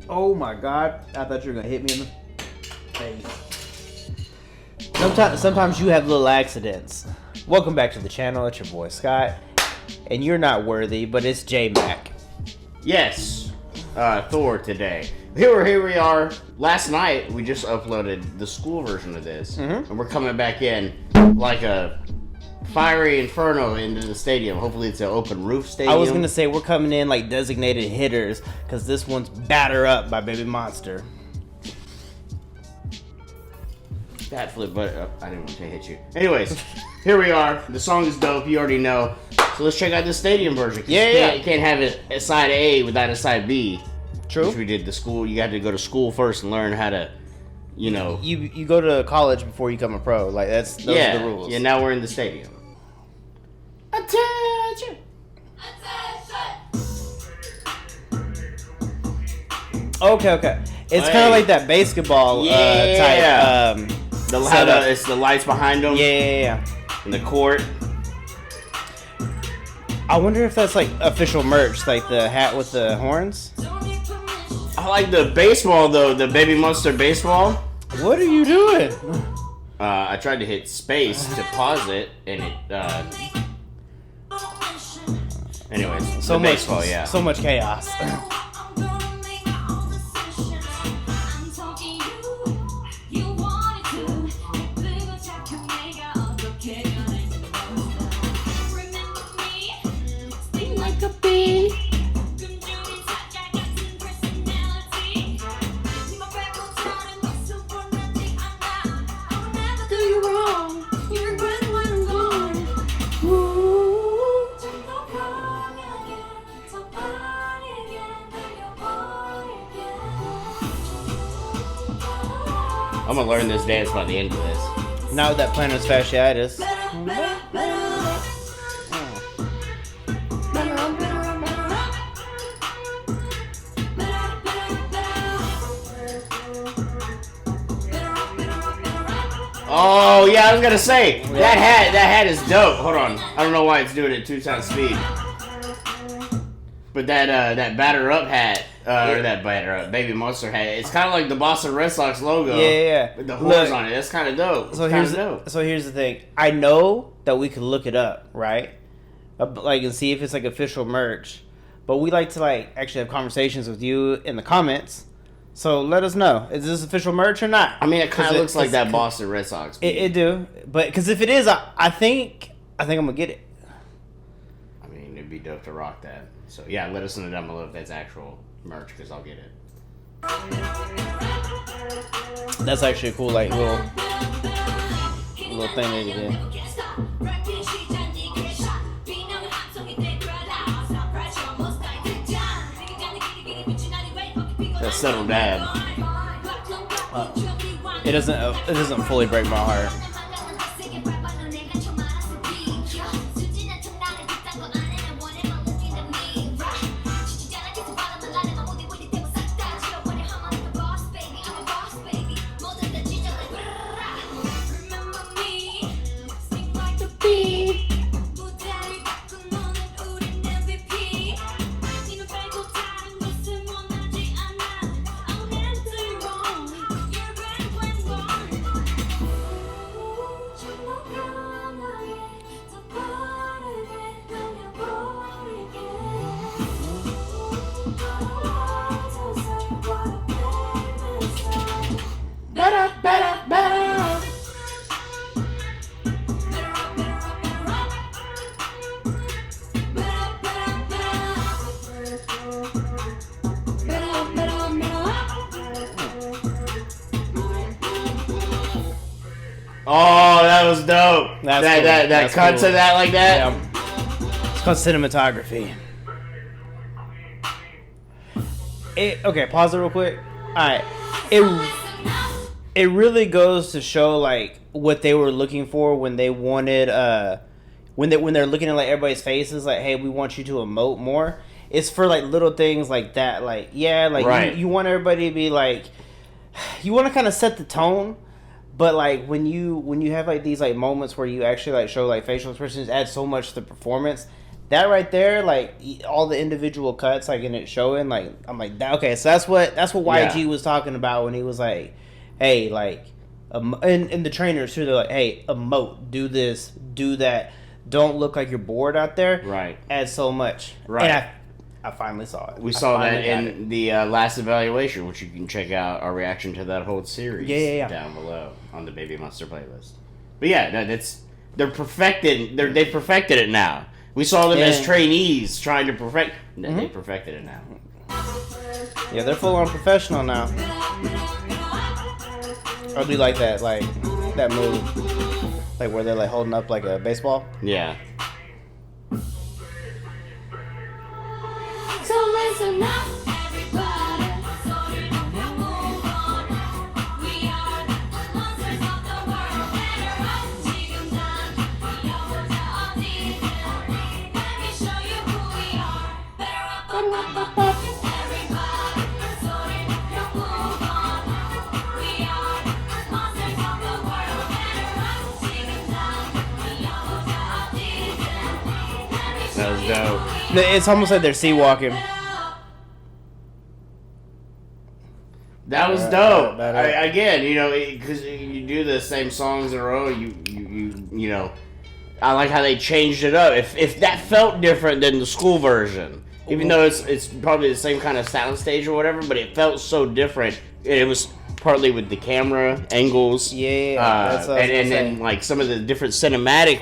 Oh my god! I thought you were gonna hit me in the face. Sometimes you have little accidents. Welcome back to the channel. It's your boy Scott, and you're not worthy, but it's J Mac. Yes, Thor today. Here we are. Last night we just uploaded the school version of this, and we're coming back in like a fiery inferno into the stadium. Hopefully it's an open roof stadium. I was gonna say we're coming in like designated hitters because this one's Batter Up by BABYMONSTER. Bad flip, but I didn't want to hit you. Anyways, here we are. The song is dope. You already know. So let's check out the stadium version. Yeah. You can't have it a side A without a side B. True. Which we did the school. You got to go to school first and learn how to, you know. You go to college before you become a pro. Like those are the rules. Yeah. Now we're in the stadium. Attention. Okay. It's kind of like that basketball type. It's the lights behind them. Yeah. In the court. I wonder if that's like official merch, like the hat with the horns. I like the baseball though, the BABYMONSTER baseball. What are you doing? I tried to hit space to pause it, and it. Anyways, so much baseball, yeah. So much chaos. I'm gonna learn this dance by the end of this. Now with that plantar's fasciitis. Oh yeah, I was gonna say that hat is dope. Hold on, I don't know why it's doing it 2 times speed. But that Batter Up hat, or that Batter Up BABYMONSTER hat, it's kind of like the Boston Red Sox logo. Yeah. With the horns on it. That's kind of dope. So here's the thing. I know that we could look it up, right? Like and see if it's like official merch. But we like to like actually have conversations with you in the comments. So let us know. Is this official merch or not? I mean, it kind of looks like that Boston Red Sox. It do, but because if it is, I think I'm gonna get it. I mean, it'd be dope to rock that. So yeah, let us know down below if that's actual merch, because I'll get it. That's actually a cool like little thing that you did. That subtle dab. It doesn't fully break my heart. Oh, that was dope. That cut cool. to that like that. Yeah. It's called cinematography. Okay, pause it real quick. All right, it really goes to show like what they were looking for when they wanted when they're looking at like everybody's faces, like, hey, we want you to emote more. It's for like little things like that, like right. you want everybody to be like, you want to kind of set the tone. But like when you have like these like moments where you actually like show like facial expressions, add so much to the performance. that right there, like all the individual cuts, like in it showing, like I'm like, okay, so that's what YG was talking about when he was like, hey, like, and the trainers too, they're like, hey, emote, do this, do that, don't look like you're bored out there, right? Add so much, right? And I finally saw it. We saw that in the last evaluation, which you can check out our reaction to that whole series. Yeah. Down below on the Baby Monster playlist. But yeah, they're perfected. They perfected it now. We saw them as trainees trying to perfect. They perfected it now. Yeah, they're full on professional now. I do like that move, like where they're like holding up like a baseball. Yeah. So listen up, everybody. So you know we'll move on. We are the monsters of the world. Better up, chickens on. We over to all these. Let me show you who we are. Better up, everybody. So you know we'll move on. We are the monsters of the world. Better up, chickens on. We over to all these. Let me show you dope. who we are. It's almost like they're sea walking. That was dope. Again, you know, because you do the same songs in a row, you know, I like how they changed it up. If that felt different than the school version, even though it's probably the same kind of sound stage or whatever, but it felt so different. It was partly with the camera angles, that's what I was and gonna then say. like some of the different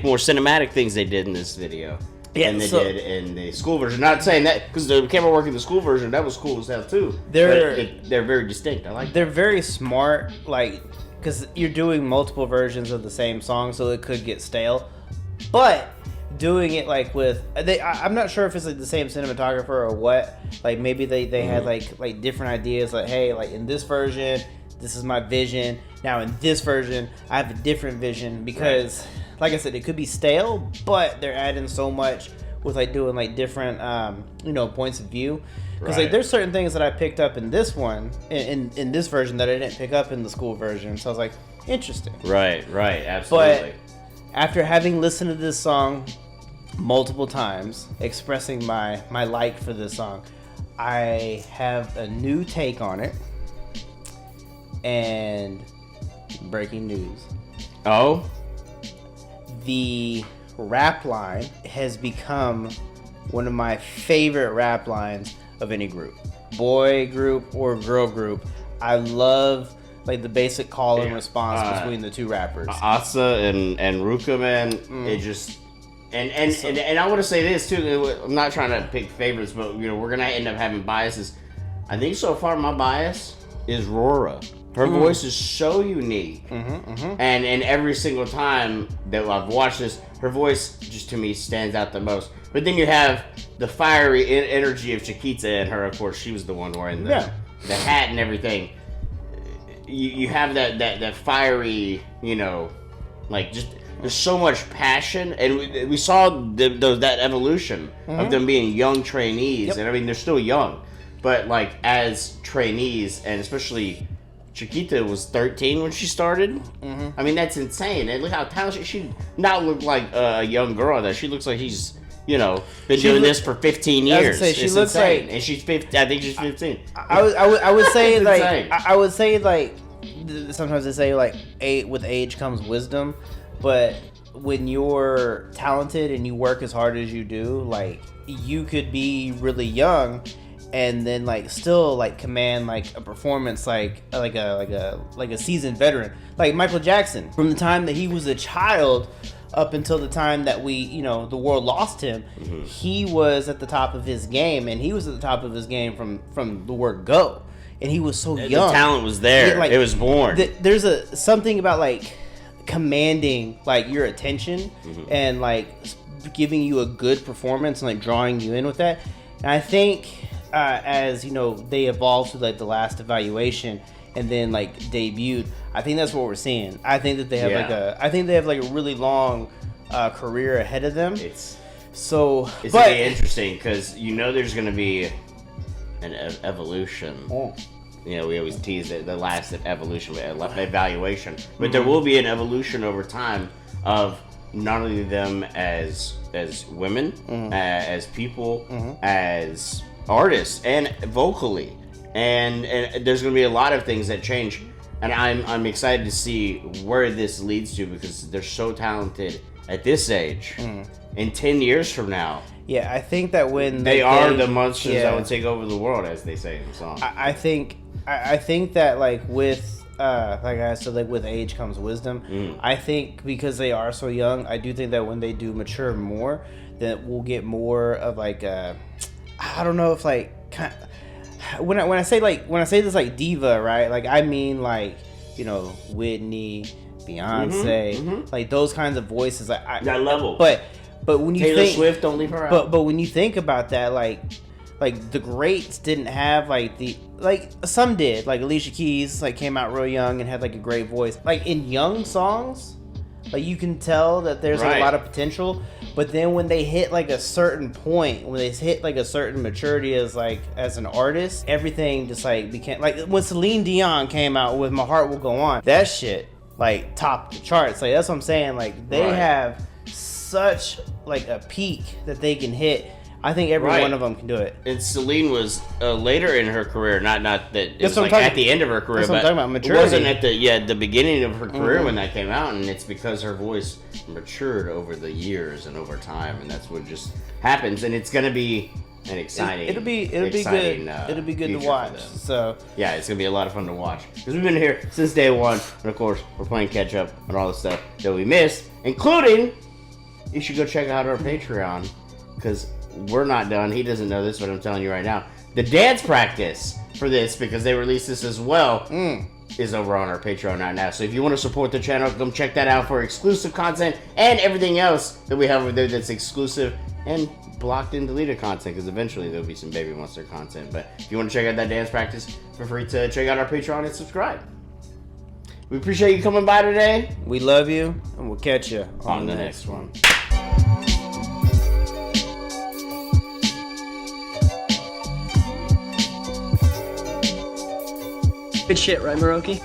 more cinematic things they did in this video. Yeah, than they did in the school version. Not saying that because the camera work in the school version, that was cool as hell too. They're very distinct. I like. They're very smart, like because you're doing multiple versions of the same song, so it could get stale. But doing it like with I'm not sure if it's like the same cinematographer or what. Like maybe they had like different ideas. Like hey, like in this version, this is my vision. Now in this version, I have a different vision because. Right. Like I said, it could be stale, but they're adding so much with like doing like different, points of view. Because like there's certain things that I picked up in this one, in this version that I didn't pick up in the school version. So I was like, interesting. Right, absolutely. But after having listened to this song multiple times, expressing my like for this song, I have a new take on it. And breaking news. Oh? The rap line has become one of my favorite rap lines of any group, boy group or girl group. I love like the basic call and response between the two rappers. Asa and Ruka, man, it just and I want to say this too. I'm not trying to pick favorites, but you know we're gonna end up having biases. I think so far my bias is Rora. Her voice is so unique, and every single time that I've watched this, her voice just to me stands out the most. But then you have the fiery energy of Chiquita and her. Of course, she was the one wearing the hat and everything. You have that fiery, like just there's so much passion, and we saw that evolution of them being young trainees, and I mean they're still young, but like as trainees, and especially. Chiquita was 13 when she started. I mean, that's insane. And look how talented she not look like a young girl. That she looks like she's, been doing this for 15 years. She looks insane. And she's 15. I think she's 15. I would say like insane. I would say like sometimes they say like with age comes wisdom, but when you're talented and you work as hard as you do, like you could be really young. And then like still like command like a performance like a seasoned veteran like Michael Jackson from the time that he was a child up until the time that we the world lost him. He was at the top of his game, and he was at the top of his game from the word go, and he was so young. The talent was there. It was born. There's something about like commanding like your attention and like giving you a good performance and like drawing you in with that. And I think as they evolved through like the last evaluation and then like debuted, I think that's what we're seeing. I think that they have like a really long career ahead of them. It's gonna be interesting because there's gonna be an evolution. We always tease it, the last evolution, evaluation, but there will be an evolution over time of not only them as women, as people, as artists, and vocally. And there's going to be a lot of things that change. And I'm excited to see where this leads to, because they're so talented at this age. In 10 years from now, Yeah, I think that when they are the monsters that would take over the world, as they say in the song. I think that like with like I said, like with age comes wisdom. I think because they are so young, I do think that when they do mature more, that we'll get more of like I don't know if like when I say this like diva, right? Like I mean like, you know, Whitney, Beyonce, like those kinds of voices. Like that level. But when you Taylor think Swift, don't leave her out. But when you think about that, like the greats didn't have like some did, like Alicia Keys like came out real young and had like a great voice. Like in young songs, like you can tell that there's like, a lot of potential. But then when they hit like a certain point, when they hit like a certain maturity as an artist, everything just like became like when Celine Dion came out with My Heart Will Go On. That shit like topped the charts. Like that's what I'm saying. Like they have such like a peak that they can hit. I think every one of them can do it. And Celine was later in her career, not that it was like at at the end of her career, but I'm talking about maturity. It wasn't at the beginning of her career when that came out, and it's because her voice matured over the years and over time, and that's what just happens. And it's gonna be an exciting. It'll be good. It'll be good to watch. So yeah, it's gonna be a lot of fun to watch because we've been here since day one, and of course we're playing catch up on all the stuff that we missed, including. You should go check out our Patreon, because we're not done. He doesn't know this, but I'm telling you right now. The dance practice for this, because they released this as well, is over on our Patreon right now. So if you want to support the channel, come check that out for exclusive content and everything else that we have over there that's exclusive and blocked and deleted content, because eventually there'll be some Baby Monster content. But if you want to check out that dance practice, feel free to check out our Patreon and subscribe. We appreciate you coming by today. We love you, and we'll catch you on the next one. Good shit, right, Maroki?